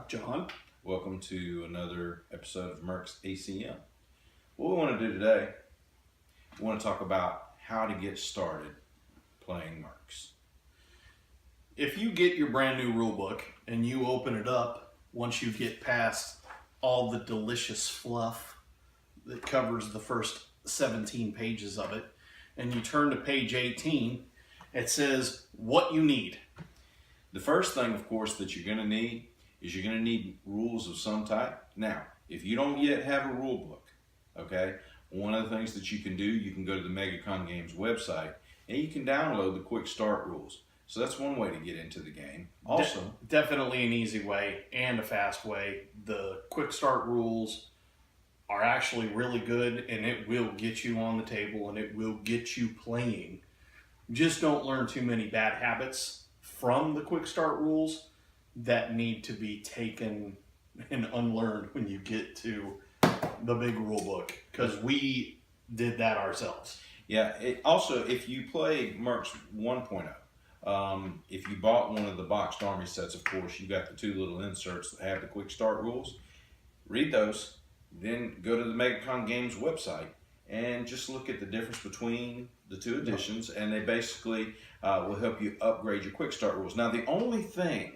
John. Welcome to another episode of Mercs ACM. What we want to do today, we want to talk about how to get started playing Mercs. If you get your brand new rule book and you open it up, once you get past all the delicious fluff that covers the first 17 pages of it, and you turn to page 18, it says what you need. The first thing, of course, that you're going to need is you're going to need rules of some type. Now, if you don't yet have a rule book, okay, one of the things that you can do, you can go to the MegaCon Games website and you can download the quick start rules. So that's one way to get into the game. Also, definitely an easy way and a fast way. The quick start rules are actually really good, and it will get you on the table and it will get you playing. Just don't learn too many bad habits from the quick start rules that need to be taken and unlearned when you get to the big rule book, because we did that ourselves. Yeah, also, if you play Mercs 1.0, if you bought one of the boxed army sets, of course, you got the two little inserts that have the quick start rules. Read those, then go to the MegaCon Games website and just look at the difference between the two editions, and they basically will help you upgrade your quick start rules. Now, the only thing...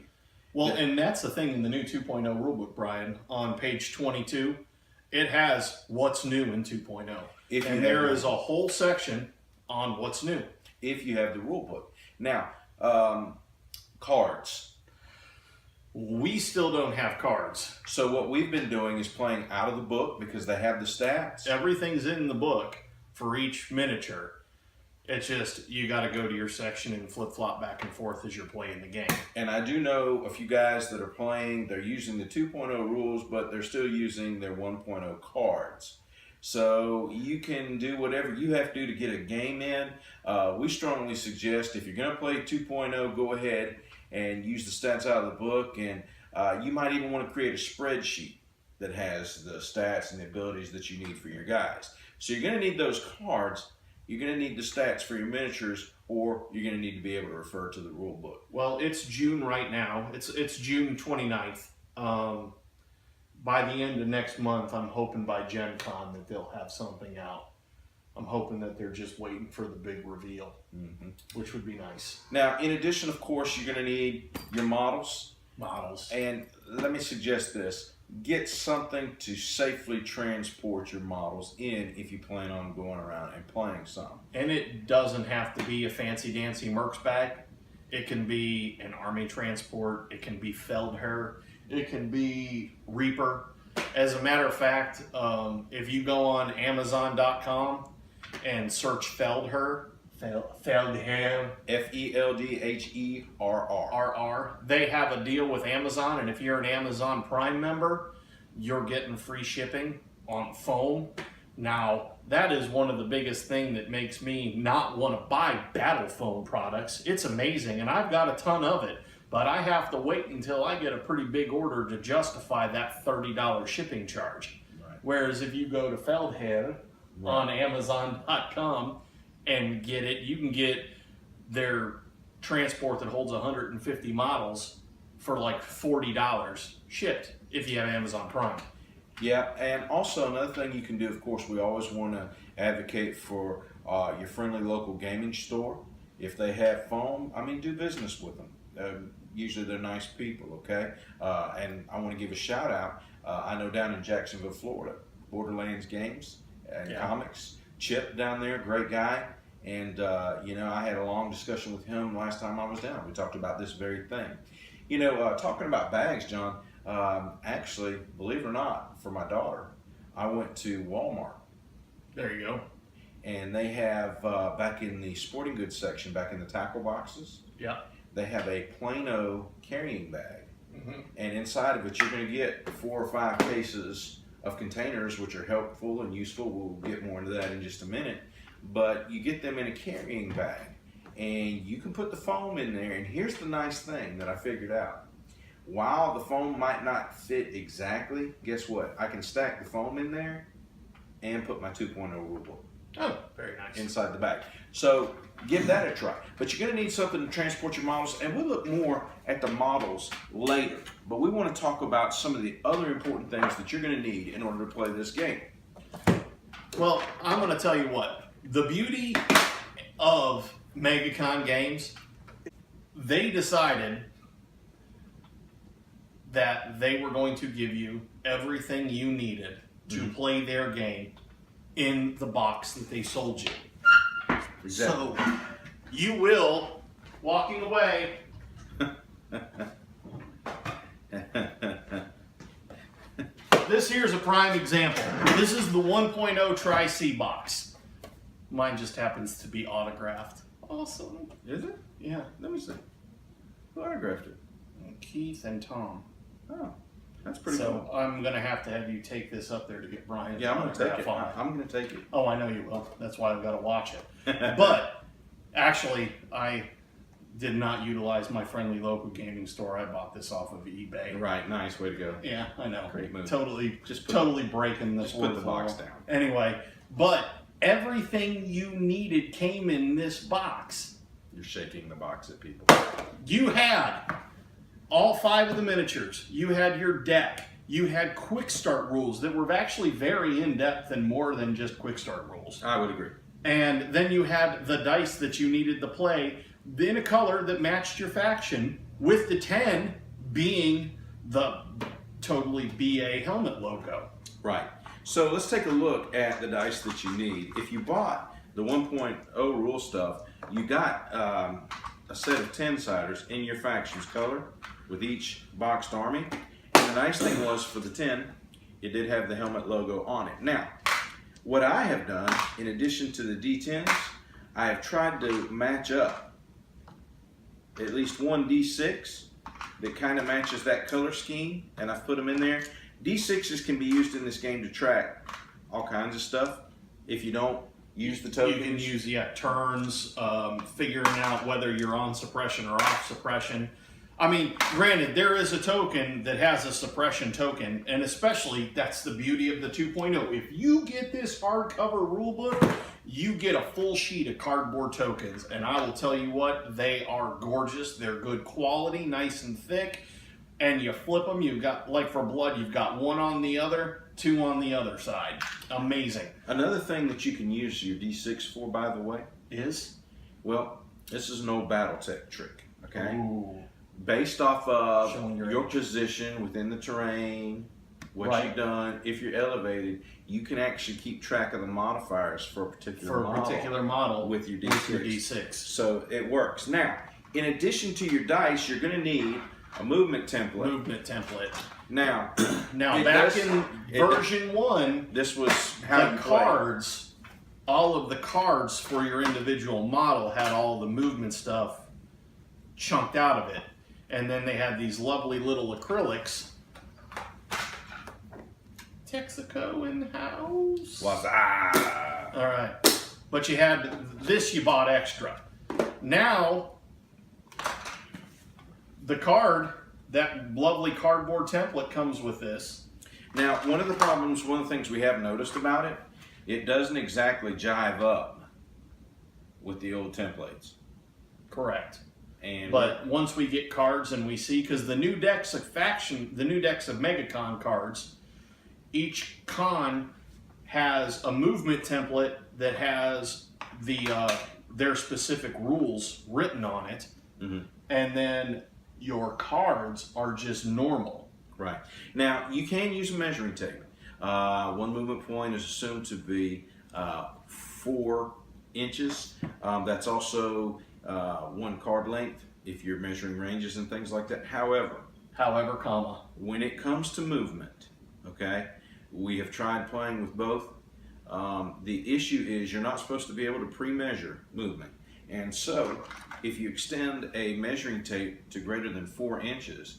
and that's the thing in the new 2.0 rulebook, Brian. On page 22, it has what's new in 2.0. And there is a whole section on what's new. If you have the rule book. Now, cards. We still don't have cards. So what we've been doing is playing out of the book because they have the stats. Everything's in the book for each miniature. It's just you got to go to your section and flip-flop back and forth as you're playing the game. And I do know a few guys that are playing, they're using the 2.0 rules, but they're still using their 1.0 cards. So you can do whatever you have to do to get a game in. We strongly suggest if you're going to play 2.0, go ahead and use the stats out of the book. And you might even want to create a spreadsheet that has the stats and the abilities that you need for your guys. So you're going to need those cards. You're going to need the stats for your miniatures, or you're going to need to be able to refer to the rule book. Well, it's June right now. It's June 29th. By the end of next month, I'm hoping by Gen Con that they'll have something out. I'm hoping that they're just waiting for the big reveal, which would be nice. Now, in addition, of course, you're going to need your models. And let me suggest this. Get something to safely transport your models in if you plan on going around and playing some. And it doesn't have to be a fancy-dancy Mercs bag. It can be an army transport. It can be Feldherr. It can be Reaper. As a matter of fact, if you go on Amazon.com and search Feldherr, Feldherr, they have a deal with Amazon, and if you're an Amazon Prime member, you're getting free shipping on foam. Now, that is one of the biggest things that makes me not want to buy battle foam products. It's amazing, and I've got a ton of it, but I have to wait until I get a pretty big order to justify that $30 shipping charge. Right. Whereas if you go to Feldherr on Amazon.com and get it, you can get their transport that holds 150 models for like $40 shipped if you have Amazon Prime. Yeah, and also another thing you can do, of course, we always want to advocate for your friendly local gaming store. If they have foam, do business with them. Usually they're nice people, okay? And I want to give a shout out. I know down in Jacksonville, Florida, Borderlands Games and Comics. Chip down there, great guy. And, I had a long discussion with him last time I was down. We talked about this very thing. Talking about bags, John, actually, believe it or not, for my daughter, I went to Walmart. There you go. And they have, back in the sporting goods section, back in the tackle boxes, they have a Plano carrying bag. And inside of it, you're going to get 4 or 5 cases of containers, which are helpful and useful. We'll get more into that in just a minute. But you get them in a carrying bag, and you can put the foam in there. And here's the nice thing that I figured out. While the foam might not fit exactly, guess what? I can stack the foam in there and put my 2.0 rule book. Oh, very nice. inside the bag. So give that a try. But you're going to need something to transport your models, and we'll look more at the models later. But we want to talk about some of the other important things that you're going to need in order to play this game. Well, I'm going to tell you what. The beauty of MegaCon games, they decided that they were going to give you everything you needed to play their game in the box that they sold you. Exactly. So you will, walking away, this here's a prime example. This is the 1.0 Tri-C box. Mine just happens to be autographed. Awesome. Is it? Yeah. Let me see. Who autographed it? Keith and Tom. Oh, that's pretty So cool. I'm going to have you take this up there to get Bryan. Yeah, I'm going to take it. I'm going to take it. Oh, I know you will. That's why I've got to watch it. But actually, I did not utilize my friendly local gaming store. I bought this off of eBay. Right, nice way to go. Yeah, I know. Great move. Totally, Just put- totally breaking the Just put the fourth box wall. down. Anyway, but everything you needed came in this box. You're shaking the box at people. You had all 5 of the miniatures. You had your deck. You had quick start rules that were actually very in-depth and more than just quick start rules. I would agree. And then you had the dice that you needed to play in a color that matched your faction, with the 10 being the totally BA helmet logo. Right. So let's take a look at the dice that you need. If you bought the 1.0 rule stuff, you got a set of 10-siders in your faction's color with each boxed army. And the nice thing was, for the 10, it did have the helmet logo on it. Now, what I have done, in addition to the D10s, I have tried to match up at least one D6 that kind of matches that color scheme, and I've put them in there. D6s can be used in this game to track all kinds of stuff. If you don't use the tokens, You can use turns, figuring out whether you're on suppression or off suppression. I mean, granted, there is a token that has a suppression token, and especially that's the beauty of the 2.0. If you get this hardcover rulebook, you get a full sheet of cardboard tokens, and I will tell you what, they are gorgeous. They're good quality, nice and thick, and you flip them. You've got, like for blood, you've got 1 on the other, 2 on the other side. Amazing. Another thing that you can use your D6 for, by the way, Is? well, this is an old BattleTech trick, okay? Ooh. Based off of Showing your your age. position within the terrain, what Right. you've done, if you're elevated, you can actually keep track of the modifiers for a particular model with your D6. With your D6. So it works. Now, in addition to your dice, you're going to need a movement template. Movement template. Now, Now, it back does- in it- version 1, this was how the you play. cards, all of the cards for your individual model had all the movement stuff chunked out of it. And then they had these lovely little acrylics. Texaco in the house. Waza. All right. But you had this, you bought extra. Now, the card, that lovely cardboard template comes with this. Now, one of the things we have noticed about it, it doesn't exactly jive up with the old templates. Correct. And But once we get cards and we see, because the new decks of MegaCon cards, each con has a movement template that has their specific rules written on it, Mhm. and then your cards are just normal. Right. Now, you can use a measuring tape. One movement point is assumed to be 4 inches. That's also 1 card length if you're measuring ranges and things like that. However, Comma. when it comes to movement, okay, we have tried playing with both. The issue is you're not supposed to be able to pre-measure movement. And so, if you extend a measuring tape to greater than 4 inches,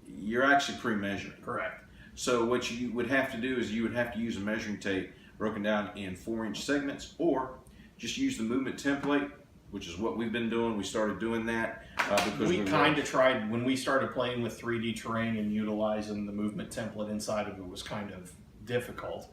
you're actually pre-measuring. Correct. So what you would have to do is you would have to use a measuring tape broken down in 4-inch segments, or just use the movement template, which is what we've been doing. We started doing that because We kind of tried, when we started playing with 3D terrain and utilizing the movement template inside of it was kind of difficult.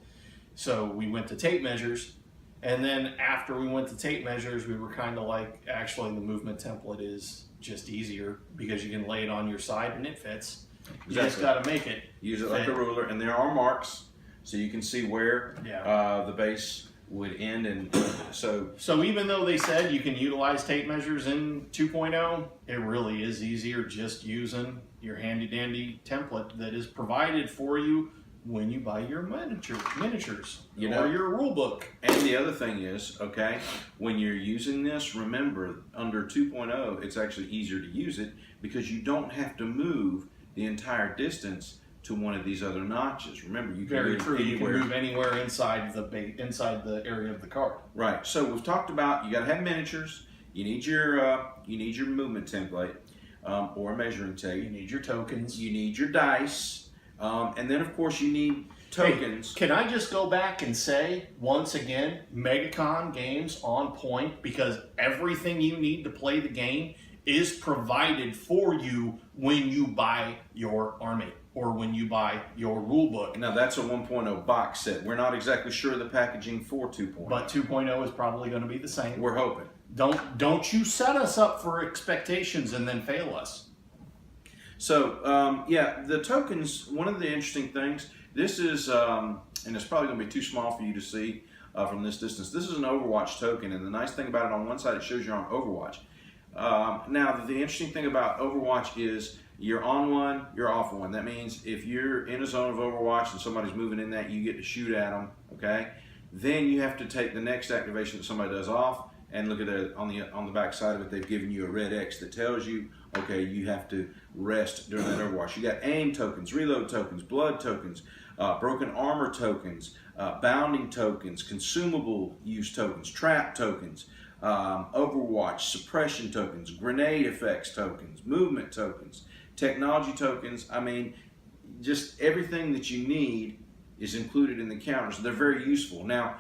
So we went to tape measures, And then after we went to tape measures, we were kind of like, actually, the movement template is just easier because you can lay it on your side and it fits. You just got to make it use it fit. like a ruler, and there are marks so you can see where the base would end. And so even though they said you can utilize tape measures in 2.0, it really is easier just using your handy dandy template that is provided for you when you buy your miniatures or your rule book. And the other thing is, okay, when you're using this, remember under 2.0, it's actually easier to use it because you don't have to move the entire distance to one of these other notches. Remember, you can move anywhere. You can move anywhere inside the area of the card. Right. So we've talked about you got to have miniatures. You need your movement template or a measuring tape. You need your tokens. You need your dice. And then, of course, you need tokens. Hey, can I just go back and say, once again, MegaCon games on point, because everything you need to play the game is provided for you when you buy your army or when you buy your rule book. Now, that's a 1.0 box set. We're not exactly sure of the packaging for 2.0. But 2.0 is probably going to be the same. We're hoping. Don't you set us up for expectations and then fail us. So, the tokens, one of the interesting things, this is, and it's probably going to be too small for you to see from this distance. This is an Overwatch token, and the nice thing about it, on one side, it shows you're on Overwatch. Now, the interesting thing about Overwatch is you're on one, you're off one. That means if you're in a zone of Overwatch and somebody's moving in that, you get to shoot at them, okay? Then you have to take the next activation that somebody does off, and look at it on the back side of it, they've given you a red X that tells you, okay, you have to rest during that Overwatch. You got aim tokens, reload tokens, blood tokens, broken armor tokens, bounding tokens, consumable use tokens, trap tokens, Overwatch suppression tokens, grenade effects tokens, movement tokens, technology tokens. I mean, just everything that you need is included in the counters. They're very useful. Now,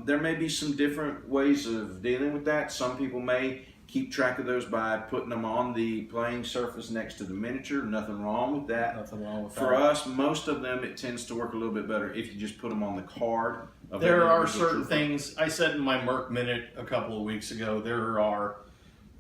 there may be some different ways of dealing with that. Some people may keep track of those by putting them on the playing surface next to the miniature. Nothing wrong with that. Nothing wrong with that. For us, most of them, it tends to work a little bit better if you just put them on the card. There are certain things, I said in my Merc Minute a couple of weeks ago, there are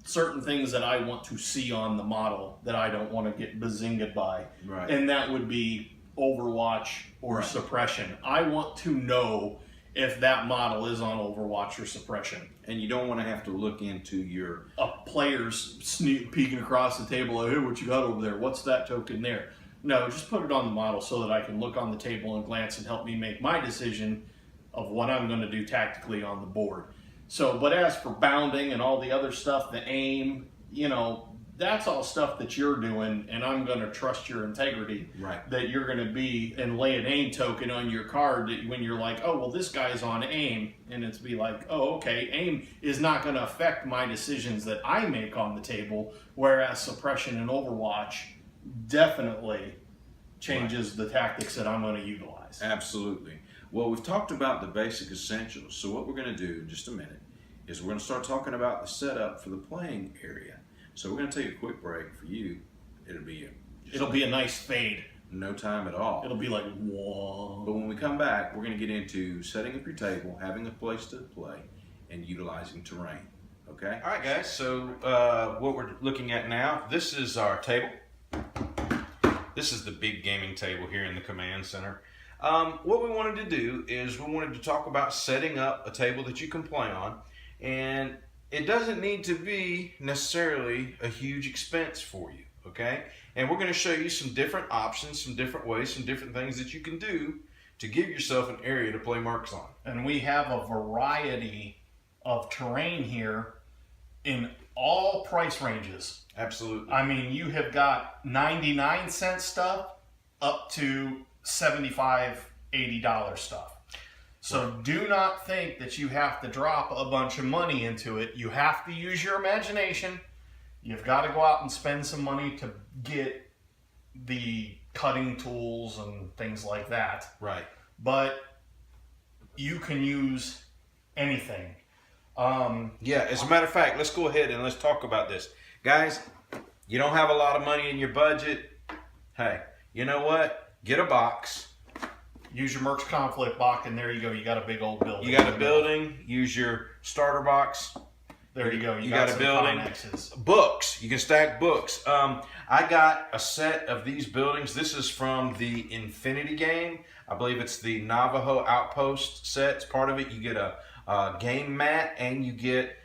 certain things that I want to see on the model that I don't want to get bazinged by. Right. And that would be Overwatch or suppression. I want to know if that model is on Overwatch or suppression. And you don't want to have to look into your... A player's peeking across the table, like, hey, what you got over there? What's that token there? No, just put it on the model so that I can look on the table and glance and help me make my decision of what I'm going to do tactically on the board. So, but as for bounding and all the other stuff, the aim, that's all stuff that you're doing, and I'm going to trust your integrity. Right. That you're going to be and lay an aim token on your card that when you're like, oh, well, this guy's on aim, and it's be like, oh, okay, aim is not going to affect my decisions that I make on the table, whereas suppression and Overwatch definitely changes the tactics that I'm going to utilize. Absolutely. Well, we've talked about the basic essentials, so what we're going to do in just a minute is we're going to start talking about the setup for the playing area. So we're going to take a quick break for you. It'll be a nice fade. No time at all. It'll be like, whoa. But when we come back, we're going to get into setting up your table, having a place to play, and utilizing terrain. Okay? All right, guys. So what we're looking at now, this is our table. This is the big gaming table here in the command center. What we wanted to do is we wanted to talk about setting up a table that you can play on, and it doesn't need to be necessarily a huge expense for you, okay? And we're going to show you some different options, some different ways, some different things that you can do to give yourself an area to play Mercs on. And we have a variety of terrain here in all price ranges. Absolutely. I mean, you have got 99-cent stuff up to $75, $80 stuff. So do not think that you have to drop a bunch of money into it. You have to use your imagination. You've got to go out and spend some money to get the cutting tools and things like that. Right. But you can use anything. Yeah, as a matter of fact, let's go ahead and let's talk about this. Guys, you don't have a lot of money in your budget. Hey, you know what? Get a box. Use your Mercs conflict box, and there you go. You got a big old building. You got a building. Use your starter box. There you go. You got a some building. connexes. Books. You can stack books. I got a set of these buildings. This is from the Infinity game. I believe it's the Navajo Outpost set. It's part of it. You get a game mat, and you get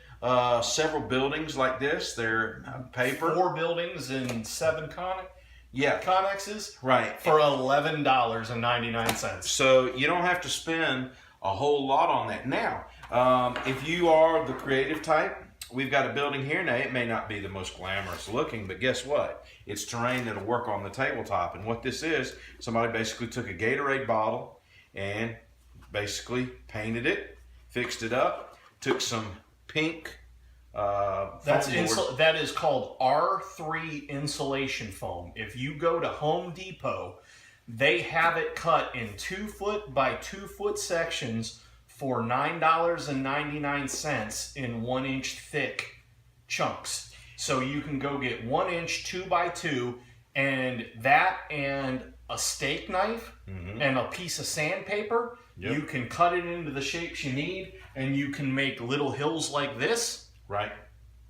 several buildings like this. They're paper. 4 buildings and 7 connexes. Right. For $11.99. So you don't have to spend a whole lot on that. Now, if you are the creative type, we've got a building here. Now, it may not be the most glamorous looking, but guess what? It's terrain that'll work on the tabletop. And what this is, somebody basically took a Gatorade bottle and basically painted it, fixed it up, took some pink That is called R3 insulation foam. If you go to Home Depot, they have it cut in 2 foot by 2 foot sections for $9.99 in 1 inch thick chunks. So you can go get 1 inch 2 by 2, and that and a steak knife and a piece of sandpaper. Yep. You can cut it into the shapes you need, and you can make little hills like this. Right.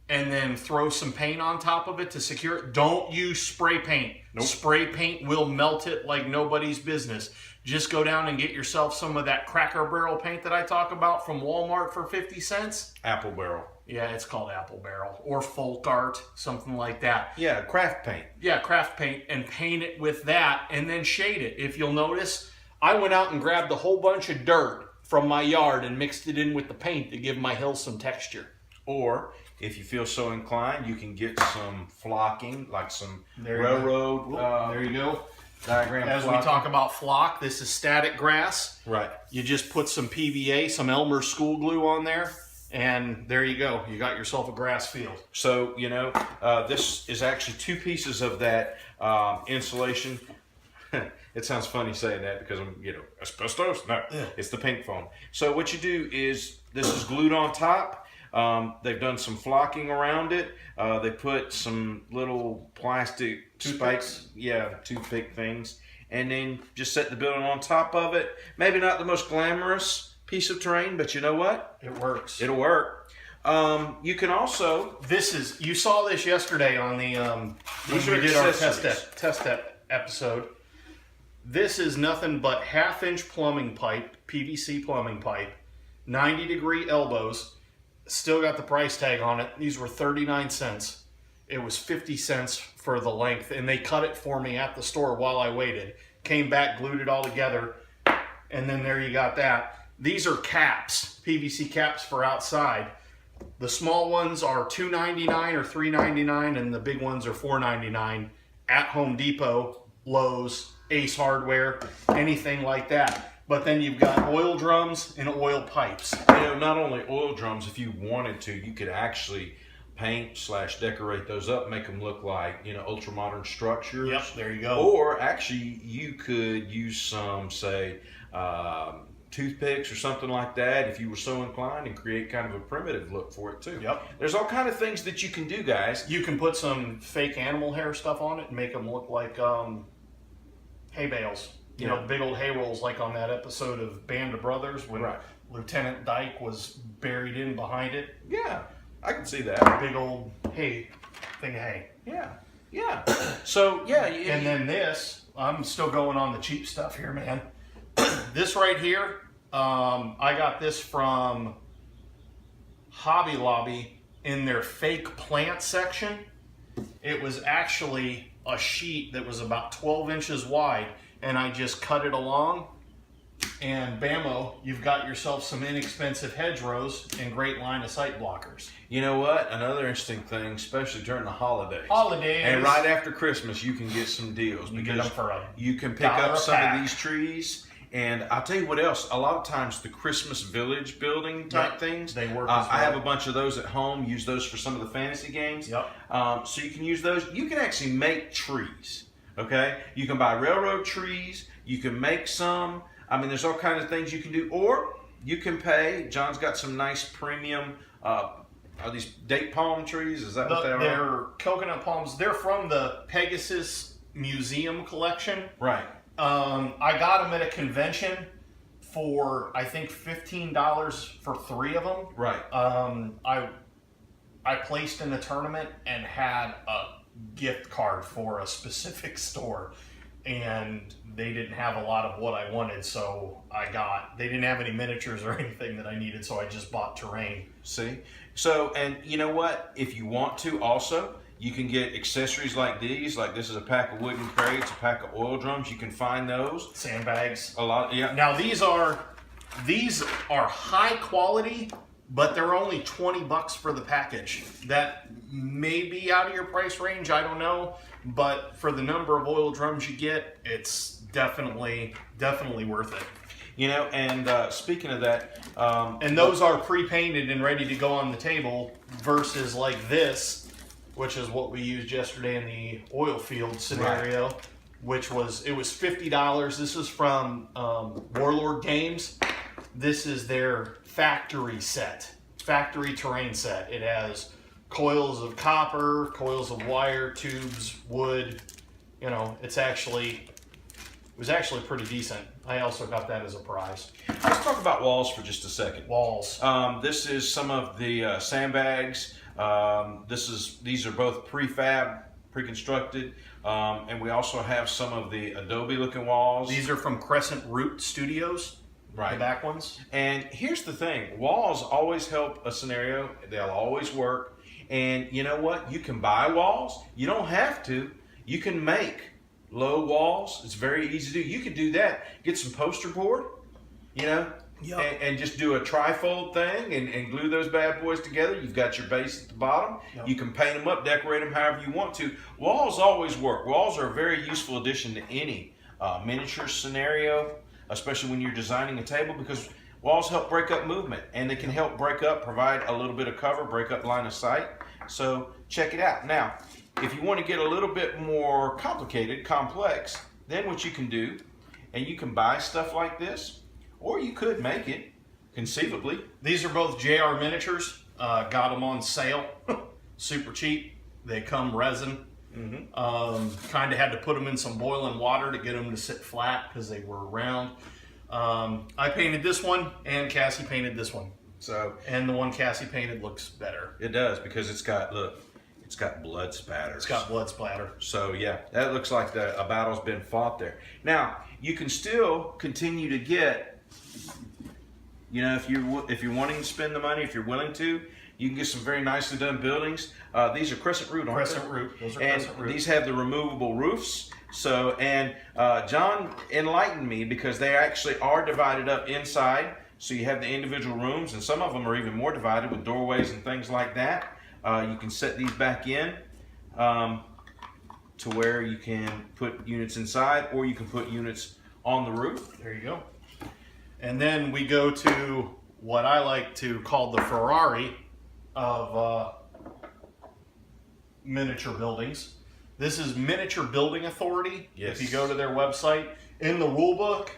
And then throw some paint on top of it to secure it. Don't use spray paint. Nope. Spray paint will melt it like nobody's business. Just go down and get yourself some of that Cracker Barrel paint that I talk about from Walmart for 50 cents. Apple Barrel. Yeah, it's called Apple Barrel. Or Folk Art, something like that. Yeah, craft paint. Yeah, craft paint, and paint it with that, and then shade it. If you'll notice, I went out and grabbed a whole bunch of dirt from my yard and mixed it in with the paint to give my hills some texture. Or, if you feel so inclined, you can get some flocking, like some There you railroad There you go. diagram As flocking. we talk about flock, this is static grass. Right. You just put some PVA, some Elmer school glue on there, and there you go. You got yourself a grass field. So, this is actually 2 pieces of that insulation. It sounds funny saying that because I'm, asbestos. No, it's the pink foam. So what you do is, this is glued on top. They've done some flocking around it. They put some little plastic spikes, toothpick things, and then just set the building on top of it. Maybe not the most glamorous piece of terrain, but you know what? It works. It'll work. You can also. You saw this yesterday on the when we did our test episode. This is nothing but 1/2 inch plumbing pipe, PVC plumbing pipe, 90-degree elbows. Still got the price tag on it. These were 39 cents. It was 50 cents for the length, and they cut it for me at the store while I waited. Came back, glued it all together, and then there you got that. These are caps, PVC caps for outside. The small ones are $2.99 or $3.99, and the big ones are $4.99 at Home Depot, Lowe's, Ace Hardware, anything like that. But then you've got oil drums and oil pipes. Not only oil drums, if you wanted to, you could actually paint/decorate those up, make them look like, ultra modern structures. Yep, there you go. Or actually, you could use some, say, toothpicks or something like that if you were so inclined, and create kind of a primitive look for it too. Yep. There's all kind of things that you can do, guys. You can put some fake animal hair stuff on it and make them look like hay bales. The big old hay rolls, like on that episode of Band of Brothers when Lieutenant Dyke was buried in behind it. Yeah, I can see that. Big old thing of hay. Yeah. So, And then this, I'm still going on the cheap stuff here, man. This right here, I got this from Hobby Lobby in their fake plant section. It was actually a sheet that was about 12 inches wide, and I just cut it along, and bammo, you've got yourself some inexpensive hedgerows and great line of sight blockers. You know what? Another interesting thing, especially during the holidays. And right after Christmas, you can get some deals. You get them for you can pick up some of these trees. And I'll tell you what else. A lot of times the Christmas Village building type things, they work as well. I have a bunch of those at home. Use those for some of the fantasy games. Yep. So you can use those. You can actually make trees. Okay? You can buy railroad trees. You can make some. I mean, there's all kinds of things you can do. Or you can pay. John's got some nice premium. Are these date palm trees? Is that what they are? They're coconut palms. They're from the Pegasus Museum collection. Right. I got them at a convention for I think $15 for 3 of them. Right. I placed in a tournament and had a gift card for a specific store, and they didn't have a lot of what I wanted, so they didn't have any miniatures or anything that I needed, so I just bought terrain. See? So, and you know what? If you want to also, you can get accessories like these. Like this is a pack of wooden crates, a pack of oil drums. You can find those. Sandbags. A lot, yeah. Now these are high quality, but they're only $20 for the package. That may be out of your price range, I don't know. But for the number of oil drums you get, it's definitely worth it. You know, and speaking of that, and those are pre-painted and ready to go on the table versus like this, which is what we used yesterday in the oil field scenario, right. It was $50. This is from Warlord Games. This is their factory terrain set. It has coils of copper, coils of wire, tubes, wood. You know, it was actually pretty decent. I also got that as a prize. Let's talk about walls for just a second. Walls. This is some of the sandbags. These are both prefab, pre-constructed, and we also have some of the Adobe looking walls. These are from Crescent Root Studios. Right. The back ones. And here's the thing. Walls always help a scenario. They'll always work. And you know what? You can buy walls. You don't have to. You can make low walls. It's very easy to do. You could do that. Get some poster board, you know, yep. and just do a trifold thing and glue those bad boys together. You've got your base at the bottom. Yep. You can paint them up, decorate them however you want to. Walls always work. Walls are a very useful addition to any miniature scenario, especially when you're designing a table, because walls help break up movement, and they can help provide a little bit of cover, break up line of sight. So check it out. Now, if you want to get a little bit more complex, then what you can do, and you can buy stuff like this, or you could make it, conceivably. These are both JR miniatures. Got them on sale, super cheap. They come resin. Mm-hmm. Kind of had to put them in some boiling water to get them to sit flat because they were round. I painted this one, and Cassie painted this one. And the one Cassie painted looks better. It does, because it's got blood spatters. It's got blood splatter. So yeah, that looks like a battle's been fought there. Now, you can still continue to get, you know, if you're wanting to spend the money, if you're willing to, you can get some very nicely done buildings. These are Crescent Root, aren't they? Crescent Root. Those are and Crescent Root. These have the removable roofs. So, and John enlightened me, because they actually are divided up inside. So you have the individual rooms, and some of them are even more divided with doorways and things like that. You can set these back in to where you can put units inside, or you can put units on the roof. There you go. And then we go to what I like to call the Ferrari of miniature buildings. This is Miniature Building Authority. Yes. If you go to their website, in the rule book,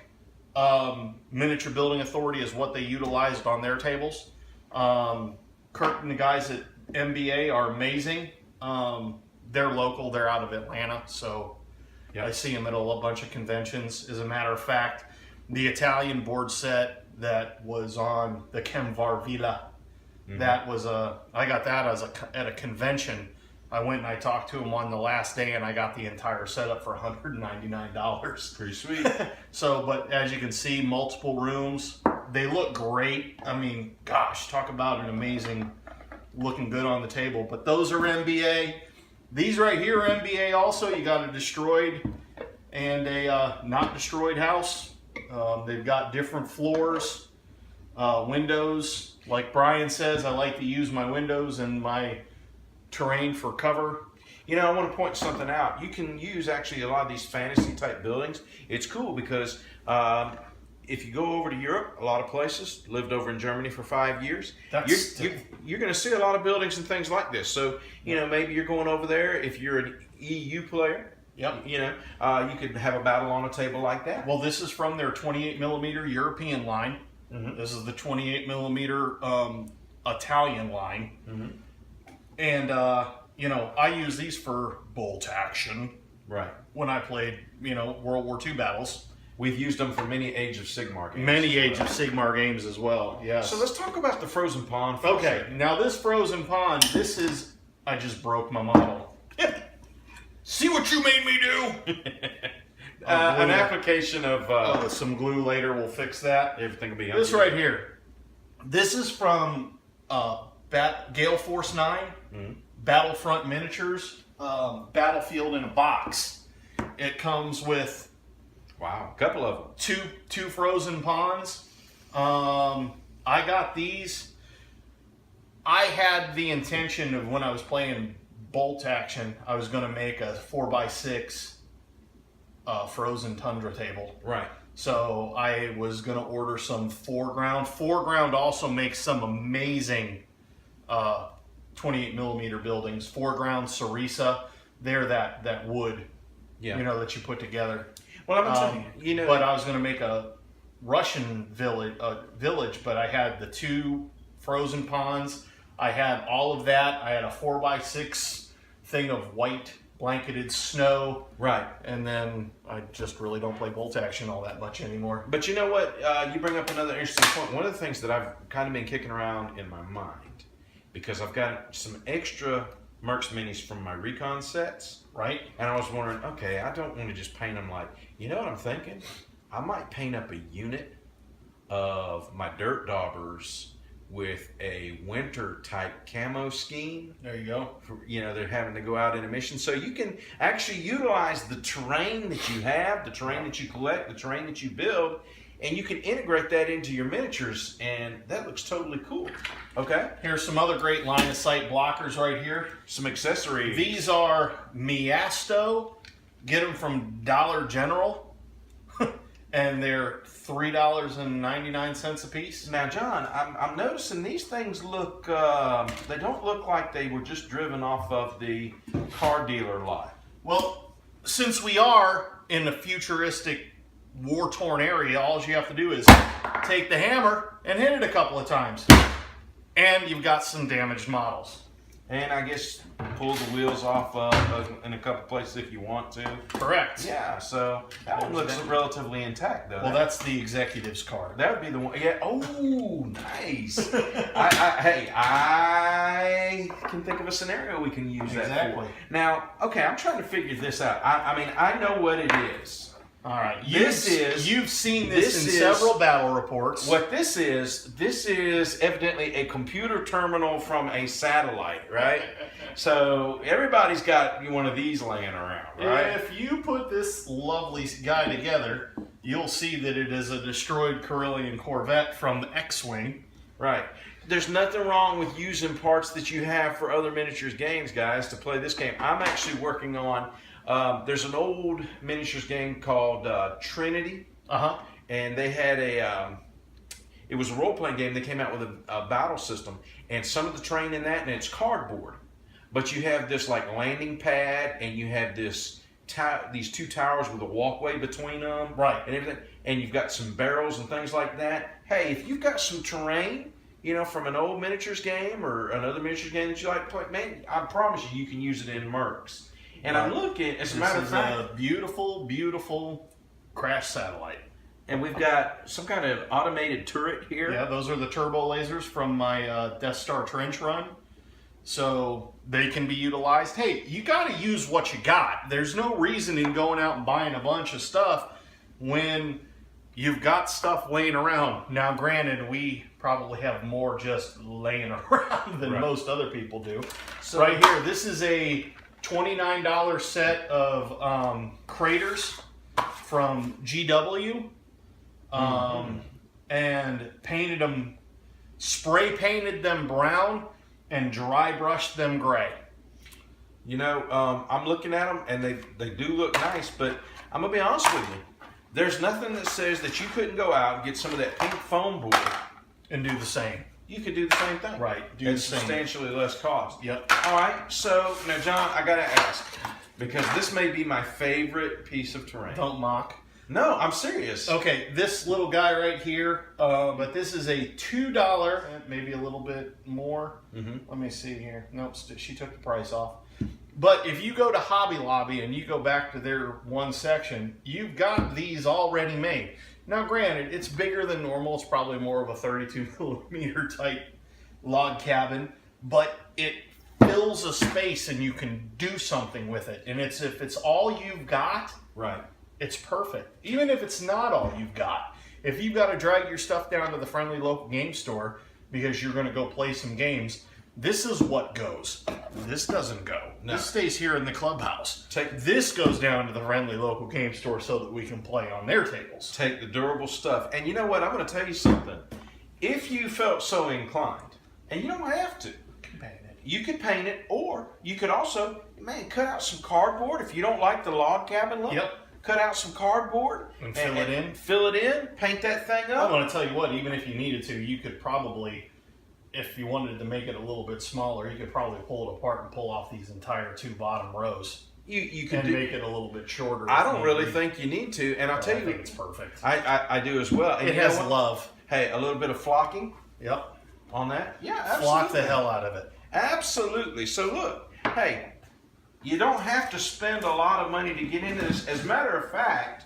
Miniature Building Authority is what they utilized on their tables. Kurt and the guys at MBA are amazing. They're local. They're out of Atlanta, so yep. I see them at a bunch of conventions. As a matter of fact, the Italian board set that was on the Kemvar Villa, mm-hmm. That was I got that at a convention. I went and I talked to him on the last day, and I got the entire setup for $199. Pretty sweet. So, but as you can see, multiple rooms. They look great. I mean, gosh, talk about an amazing, looking good on the table. But those are MBA. These right here are MBA also. You got a destroyed and a not destroyed house. They've got different floors, windows. Like Brian says, I like to use my windows and my terrain for cover. You know, I want to point something out. You can use actually a lot of these fantasy type buildings. It's cool because if you go over to Europe, a lot of places, lived over in Germany for 5 years, you're going to see a lot of buildings and things like this. So, you know, maybe you're going over there. If you're an EU player, yep. You know, you could have a battle on a table like that. Well, this is from their 28 millimeter European line. Mm-hmm. This is the 28 millimeter Italian line. Mm-hmm. And, you know, I use these for bolt action. Right. when I played, World War II battles. We've used them for many Age of Sigmar games. Many Age of Sigmar games as well, yes. So let's talk about the frozen pond for a Okay, second. now this frozen pond, I just broke my model. See what you made me do? An application of Some glue later will fix that. everything will be This right here. This is from Gale Force 9, Battlefront Miniatures, Battlefield in a Box. It comes with Wow, a couple of them. two frozen ponds. I got these. I had the intention of, when I was playing Bolt Action, I was going to make a 4x6 frozen tundra table. Right. So I was going to order some foreground. Foreground also makes some amazing 28 millimeter buildings. Foreground Sarisa, they're that wood, Yeah. that you put together. Well, I'm telling you, But I was going to make a Russian village, but I had the 2 frozen ponds. I had all of that. I had a 4x6 thing of white blanketed snow. right. And then I just really don't play Bolt Action all that much anymore. But you know what? You bring up another interesting point. One of the things that I've kind of been kicking around in my mind, because I've got some extra Mercs minis from my recon sets, Right? and I was wondering, okay, I don't want to just paint them like, you know what I'm thinking? I might paint up a unit of my dirt daubers with a winter type camo scheme. There you go. For, they're having to go out in a mission, so you can actually utilize the terrain that you have, the terrain that you collect, the terrain that you build, and you can integrate that into your miniatures, and that looks totally cool. Okay, Here's some other great line of sight blockers right here. some accessories. These are Miasto. Get them from Dollar General. And they're $3.99 a piece. Now, John, I'm noticing these things look, they don't look like they were just driven off of the car dealer lot. Well, since we are in a futuristic, war-torn area, all you have to do is take the hammer and hit it a couple of times. And you've got some damaged models. And I guess pull the wheels off in a couple places if you want to. Correct. Yeah, so that one looks relatively intact, though. Well, that's the executive's card. That would be the one. Yeah. Oh, nice. I can think of a scenario we can use that Exactly. for. Now, okay, I'm trying to figure this out. I know what it is. All right. You've seen this in several battle reports. What this is evidently a computer terminal from a satellite, right? So everybody's got one of these laying around, right? If you put this lovely guy together, you'll see that it is a destroyed Carillion Corvette from the X-Wing. Right. There's nothing wrong with using parts that you have for other miniatures games, guys, to play this game. I'm actually working on, there's an old miniatures game called Trinity. Uh-huh. And they had it was a role-playing game. They came out with a battle system. And some of the terrain in that, and it's cardboard. But you have this like landing pad, and you have these 2 towers with a walkway between them. Right. And everything. And you've got some barrels and things like that. Hey, if you've got some terrain, from an old miniatures game or another miniatures game that you like to play, man, I promise you can use it in Mercs. And I'm looking, as a matter of fact, a beautiful, beautiful crash satellite. and we've got some kind of automated turret here. Yeah, those are the turbo lasers from my Death Star trench run. So they can be utilized. Hey, you got to use what you got. There's no reason in going out and buying a bunch of stuff when you've got stuff laying around. Now, granted, we probably have more just laying around than most other people do. So right here, this is a $29 set of craters from GW. And painted them, spray painted them brown and dry brushed them gray. I'm looking at them and they do look nice, but I'm gonna be honest with you. There's nothing that says that you couldn't go out and get some of that pink foam board And do the same. You could do the same thing. Right. Do At the same. substantially less cost. Yep. All right. So now, John, I gotta ask, because this may be my favorite piece of terrain. Don't mock. No, I'm serious. Okay, this little guy right here, but this is a $2, maybe a little bit more. Mm-hmm. Let me see here. Nope, she took the price off. But if you go to Hobby Lobby and you go back to their one section, you've got these already made. Now, granted, it's bigger than normal. It's probably more of a 32 millimeter type log cabin, but it fills a space and you can do something with it. And if it's all you've got, Right. it's perfect. Even if it's not all you've got. If you've got to drag your stuff down to the friendly local game store because you're going to go play some games, this is what goes. This doesn't go. No. This stays here in the clubhouse. This goes down to the friendly local game store so that we can play on their tables. Take the durable stuff. And you know what? I'm going to tell you something. If you felt so inclined, and you don't have to, you could paint it, or you could also, man, cut out some cardboard. If you don't like the log cabin look, Yep. cut out some cardboard And fill it in. Fill it in, paint that thing up. I'm going to tell you what, even if you needed to, you could probably, if you wanted to make it a little bit smaller, you could probably pull it apart and pull off these entire 2 bottom rows. You could And make it a little bit shorter. I don't really think you need to, and I'll tell I you, think it's perfect. I do as well. And It you know has what? love. Hey, a little bit of flocking Yep. on that. Yeah, absolutely. Flock the hell out of it. Absolutely. So look, hey, you don't have to spend a lot of money to get into this. As a matter of fact,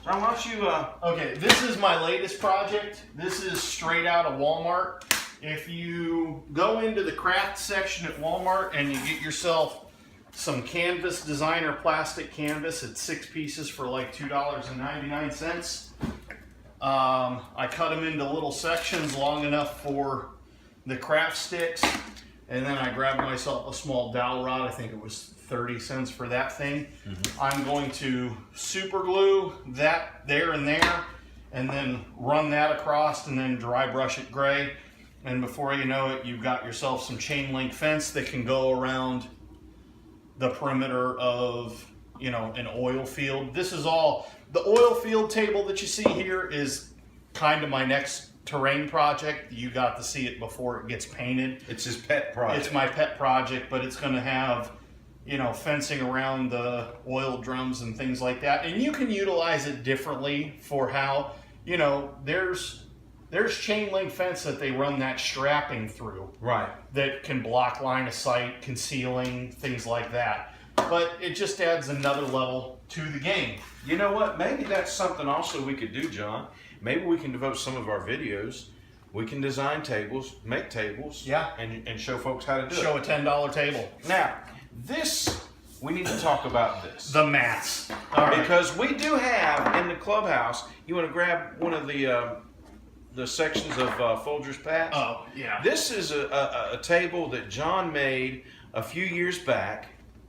John, why don't you? Okay, this is my latest project. This is straight out of Walmart. If you go into the craft section at Walmart and you get yourself some canvas, designer plastic canvas, it's 6 pieces for like $2.99. I cut them into little sections long enough for the craft sticks, and then I grabbed myself a small dowel rod. I think it was 30 cents for that thing. I'm going to super glue that there and there, and then run that across, and then dry brush it gray. And before you know it, you've got yourself some chain link fence that can go around the perimeter of, you know, an oil field. This is all, the oil field table that you see here is kind of my next terrain project. You got to see it before it gets painted. It's his pet project. It's my pet project, but it's going to have, you know, fencing around the oil drums and things like that. And you can utilize it differently for how, you know, there's chain link fence that they run that strapping through. Right. That can block line of sight, concealing, things like that. But it just adds another level to the game. You know what? Maybe that's something also we could do, John. Maybe we can devote some of our videos. We can design tables, make tables, Yeah. and show folks how to do Show it. a $10 table. Now, this, we need to talk about this. The mats. All right. Because we do have in the clubhouse, you want to grab one of the sections of Folger's Pass? Oh, yeah. This is a table that John made a few years back.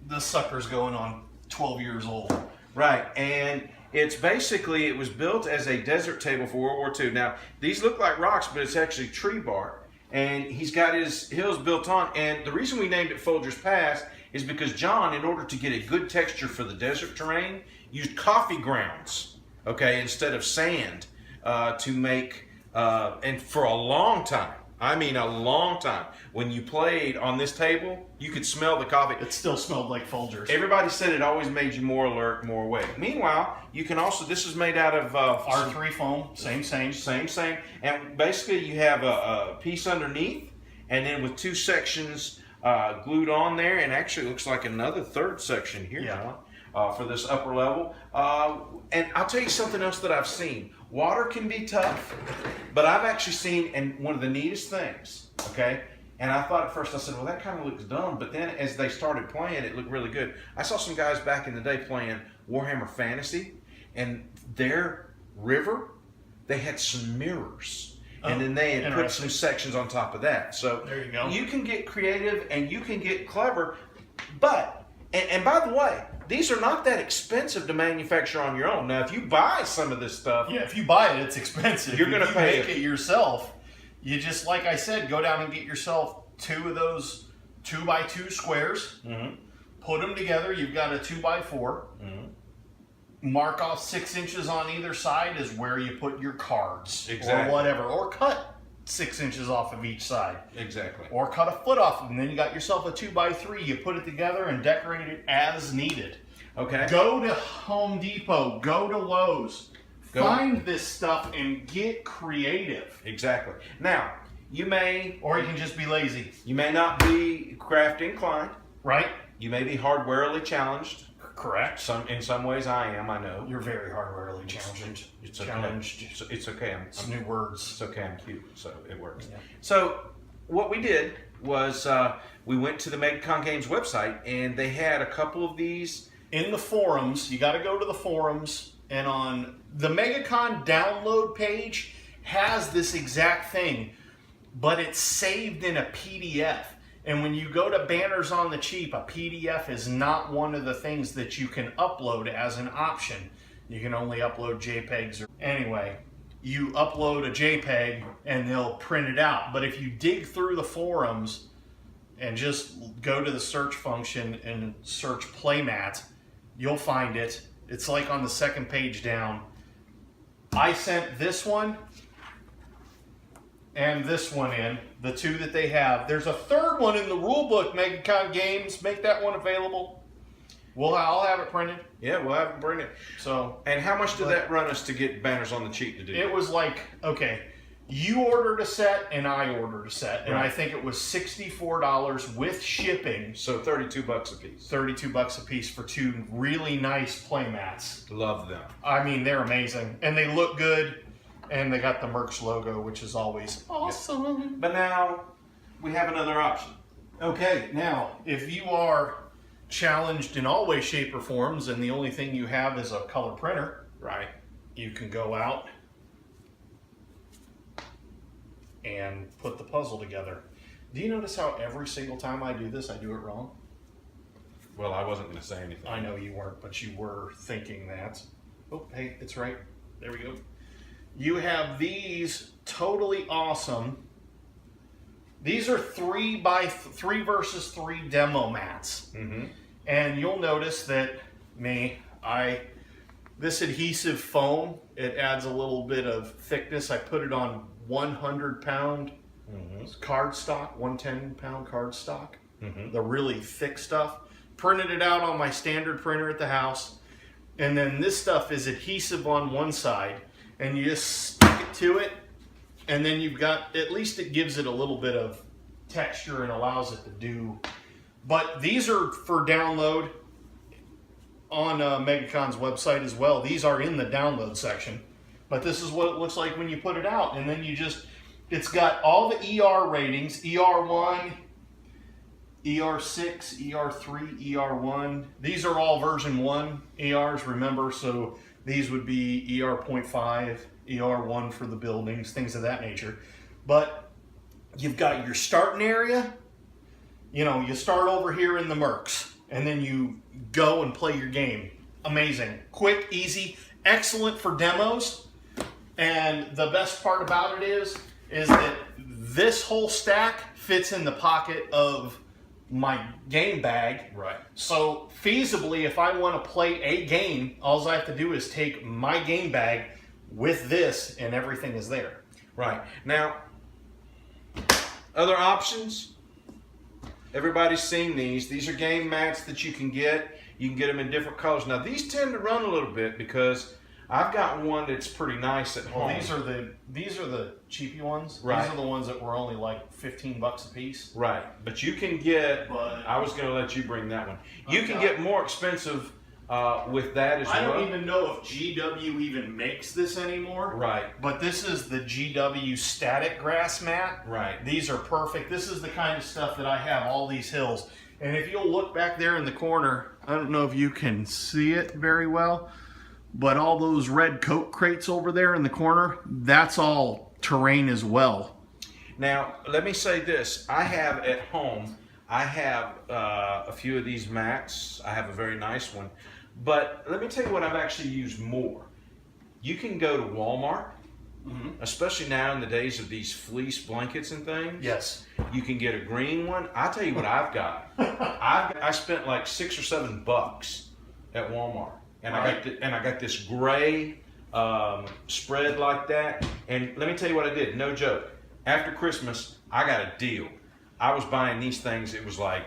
The sucker's going on 12 years old. Right, and it's basically, it was built as a desert table for World War II. Now, these look like rocks, but it's actually tree bark. And he's got his hills built on. And the reason we named it Folger's Pass is because John, in order to get a good texture for the desert terrain, used coffee grounds, okay, instead of sand to make, and for a long time, I mean a long time, when you played on this table, you could smell the coffee. It still smelled like Folgers. Everybody said it always made you more alert, more awake. Meanwhile, you can also, this is made out of R3 foam, same. same. And basically you have a piece underneath, and then with 2 sections glued on there, and actually it looks like another third section here, Yeah. John, for this upper level. And I'll tell you something else that I've seen. Water can be tough, but I've actually seen, and one of the neatest things, okay, and I thought at first, I said, well, that kind of looks dumb, but then as they started playing, it looked really good. I saw some guys back in the day playing Warhammer Fantasy, and their river, they had some mirrors, and then they had put some sections on top of that. So there you go. You can get creative and you can get clever, but, and by the way, these are not that expensive to manufacture on your own. Now, if you buy some of this stuff, Yeah, if you buy it, it's expensive. You're gonna if you pay make it yourself. You just, like I said, go down and get yourself 2 of those 2x2 squares. Put them together. You've got a 2x4. Mark off 6 inches on either side is where you put your cards, Exactly. or whatever, or cut 6 inches off of each side. exactly. Or cut a foot off, and then you got yourself a 2x3. You put it together and decorate it as needed. Okay. Go to Home Depot. Go to Lowe's. Go. Find this stuff and get creative. Exactly. Now, you may Or you can just be lazy. not be craft inclined, right? You may be hardwarily challenged. Correct. In some ways, I am. I know. You're very hardwarely challenged. It's okay. Challenged. It's okay. It's new words. It's okay. I'm cute, so it works. Yeah. So what we did was we went to the MegaCon Games website, and they had a couple of these In the forums, you got to go to the forums, and on the MegaCon download page has this exact thing, but it's saved in a PDF. And when you go to Banners on the Cheap, a PDF is not one of the things that you can upload as an option. You can only upload JPEGs. Anyway, you upload a JPEG and they'll print it out. But if you dig through the forums and just go to the search function and search playmat, you'll find it. It's like on the second page down. I sent this one and this one in, the two that they have. There's a third one in the rulebook, MegaCon Games. Make that one available. I'll have it printed. Yeah, we'll have them bring it. So, and how much did that run us to get Banners on the Cheap to do? It was like, okay, you ordered a set and I ordered a set, and I think it was $64 with shipping. So $32 a piece. $32 a piece for two really nice playmats. Love them. I mean, they're amazing, and they look good, and they got the Mercs logo, which is always awesome. But now we have another option. Okay, now if you are challenged in all ways, shape, or forms, and the only thing you have is a color printer, Right. you can go out and put the puzzle together. Do you notice how every single time I do this, I do it wrong? Well, I wasn't going to say anything. I know you weren't, but you were thinking that. Oh, hey, it's right. There we go. You have these totally awesome. These are 3 versus 3 demo mats. Mm-hmm. And you'll notice that this adhesive foam, it adds a little bit of thickness. I put it on 100-pound cardstock, 110-pound cardstock, the really thick stuff. Printed it out on my standard printer at the house. And then this stuff is adhesive on one side, and you just stick it to it, and then you've got, at least it gives it a little bit of texture and allows it to do. But these are for download on MegaCon's website as well. These are in the download section. But this is what it looks like when you put it out. And then it's got all the ER ratings, ER1, ER6, ER3, ER1. These are all version 1 ERs, remember, so these would be ER.5, ER1 for the buildings, things of that nature. But you've got your starting area. You know, you start over here in the Mercs, and then you go and play your game. Amazing. Quick, easy, excellent for demos. And the best part about it is that this whole stack fits in the pocket of my game bag. Right. So feasibly, if I want to play a game, all I have to do is take my game bag with this, and everything is there. Right. Now, other options. Everybody's seen these. These are game mats that you can get. You can get them in different colors. Now, these tend to run a little bit because I've got one that's pretty nice at home. These are the cheapy ones. Right. These are the ones that were only like $15 a piece. Right. But you can get, But I was going to let you bring that one. You can get more expensive with that as well. I don't even know if GW even makes this anymore. Right. But this is the GW static grass mat. Right. These are perfect. This is the kind of stuff that I have all these hills. And if you'll look back there in the corner, I don't know if you can see it very well, but all those red Coke crates over there in the corner, that's all terrain as well. Now, let me say this. I have at home, I have a few of these mats. I have a very nice one. But let me tell you what I've actually used more. You can go to Walmart, especially now in the days of these fleece blankets and things. Yes. You can get a green one. I'll tell you what I've got. I spent like $6 or $7 at Walmart. And I got this gray spread like that. And let me tell you what I did. No joke. After Christmas, I got a deal. I was buying these things. It was like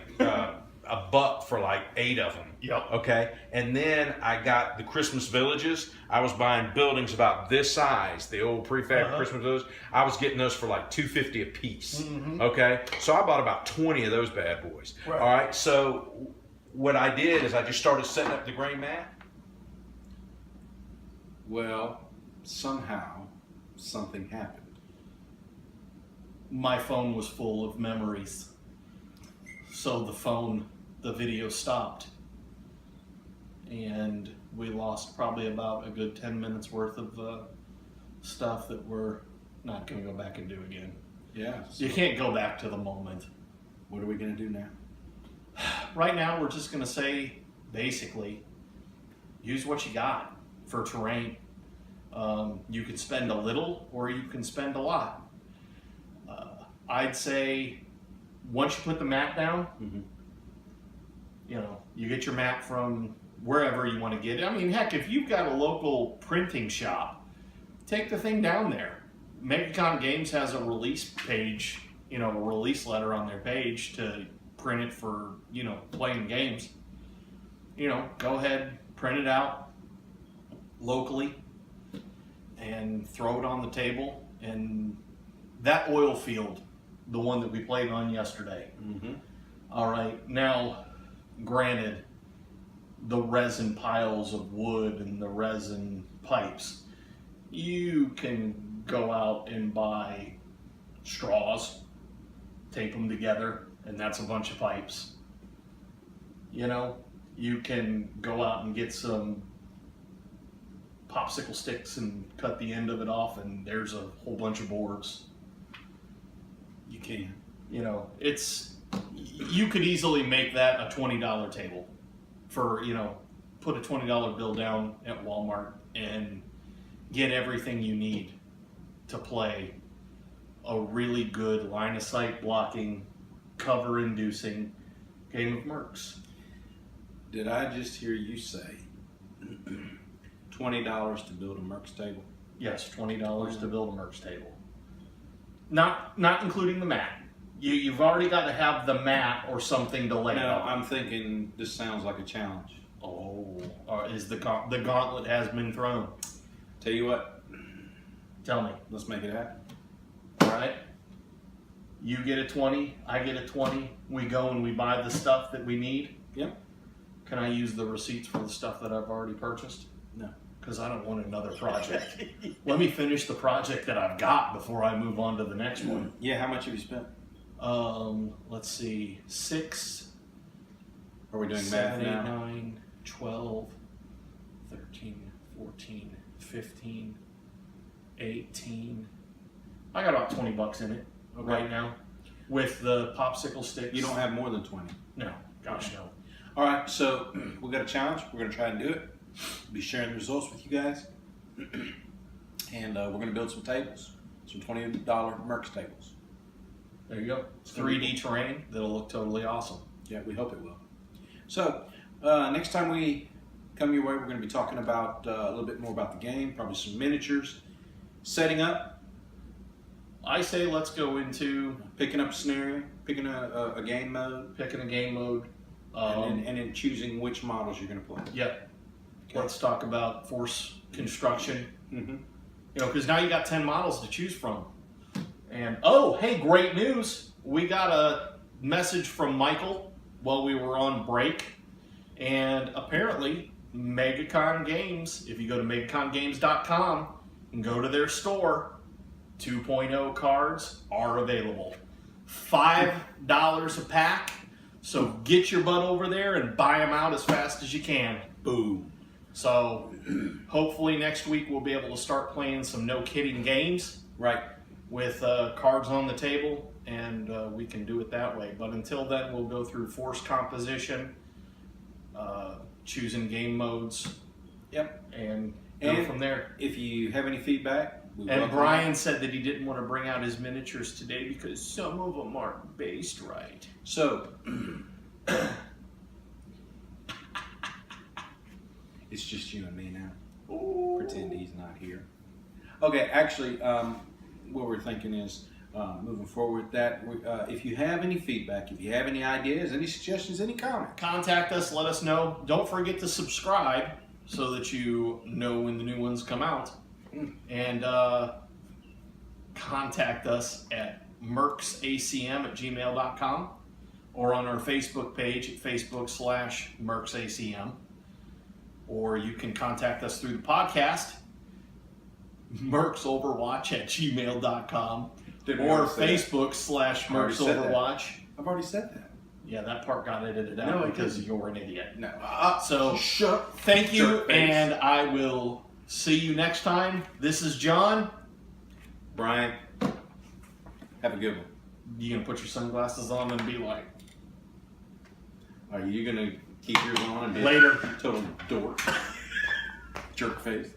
$1 for like 8 of them. Yep. Okay. And then I got the Christmas villages. I was buying buildings about this size, the old prefab Christmas village. I was getting those for like $2.50 a piece. Okay. So I bought about 20 of those bad boys. Right. All right. So what I did is I just started setting up the gray mat. Well, somehow something happened. My phone was full of memories. So the video stopped. And we lost probably about a good 10 minutes worth of stuff that we're not going to go back and do again. Yeah. You can't go back to the moment. What are we going to do now? Right now, we're just going to say, basically, use what you got for terrain. You can spend a little or you can spend a lot. I'd say once you put the mat down, you know, you get your mat from wherever you want to get it. I mean, heck, if you've got a local printing shop, take the thing down there. MegaCon Games has a release page, you know, a release letter on their page to print it for, you know, playing games. You know, go ahead, print it out locally and throw it on the table. And that oil field, the one that we played on yesterday. All right, now, granted, the resin piles of wood and the resin pipes, you can go out and buy straws, tape them together, and that's a bunch of pipes. You know, you can go out and get some popsicle sticks and cut the end of it off, and there's a whole bunch of boards. You can. You know, you could easily make that a $20 table for, you know, put a $20 bill down at Walmart and get everything you need to play a really good line of sight blocking, cover inducing game of Mercs. Did I just hear you say $20 to build a Mercs table? Yes, $20 to build a Mercs table. Not including the mat. You've already got to have the mat or something to lay No, on. I'm thinking this sounds like a challenge. Oh, the gauntlet has been thrown. Tell you what, Tell me. let's make it happen. All right. You get a 20, I get a 20. We go and we buy the stuff that we need. Yep. Can I use the receipts for the stuff that I've already purchased? No. Because I don't want another project. Let me finish the project that I've got before I move on to the next one. Yeah, how much have you spent? Let's see. 6, Are we doing 7, 8, math now? 9, 12, 13, 14, 15, 18. I got about $20 in it right now with the popsicle sticks. You don't have more than 20. No, gosh no. All right, so we got a challenge. We're going to try and do it. Be sharing the results with you guys. And we're going to build some tables, some $20 Mercs tables. There you go. 3D terrain that'll look totally awesome. Yeah, we hope it will. So next time we come your way, we're going to be talking about a little bit more about the game, probably some miniatures, setting up, I say let's go into picking up a scenario, picking a game mode, picking a game mode. and then choosing which models you're going to play. Yep. Let's talk about force construction. Mm-hmm. You know, because now you got 10 models to choose from. And oh, hey, great news! We got a message from Michael while we were on break, and apparently MegaCon Games, if you go to megacongames.com and go to their store, 2.0 cards are available. $5 a pack, so get your butt over there and buy them out as fast as you can. Boom. So hopefully next week we'll be able to start playing some no-kidding games. Right. With cards on the table, and we can do it that way. But until then, we'll go through force composition, choosing game modes, Yep. and go from there. If you have any feedback, we And welcome Brian said that he didn't want to bring out his miniatures today because some of them aren't based right. it. So it's just you and me now. Ooh. Pretend he's not here. Okay, actually, what we're thinking is moving forward with that. If you have any feedback, if you have any ideas, any suggestions, any comments, Contact us, let us know. Don't forget to subscribe so that you know when the new ones come out. And contact us at mercsacm@gmail.com or on our Facebook page at Facebook/mercsacm. Or you can contact us through the podcast, mercsoverwatch@gmail.com Didn't we or already say that? Facebook/mercsoverwatch. I've already said that. Yeah, that part got edited out No, it because didn't. you're an idiot. No. So Shut up. thank you, Jerk face. and I will see you next time. This is John. Brian, have a good one. You gonna put your sunglasses on and be like, Are you gonna keep yours on and be later. a total dork? Jerk face.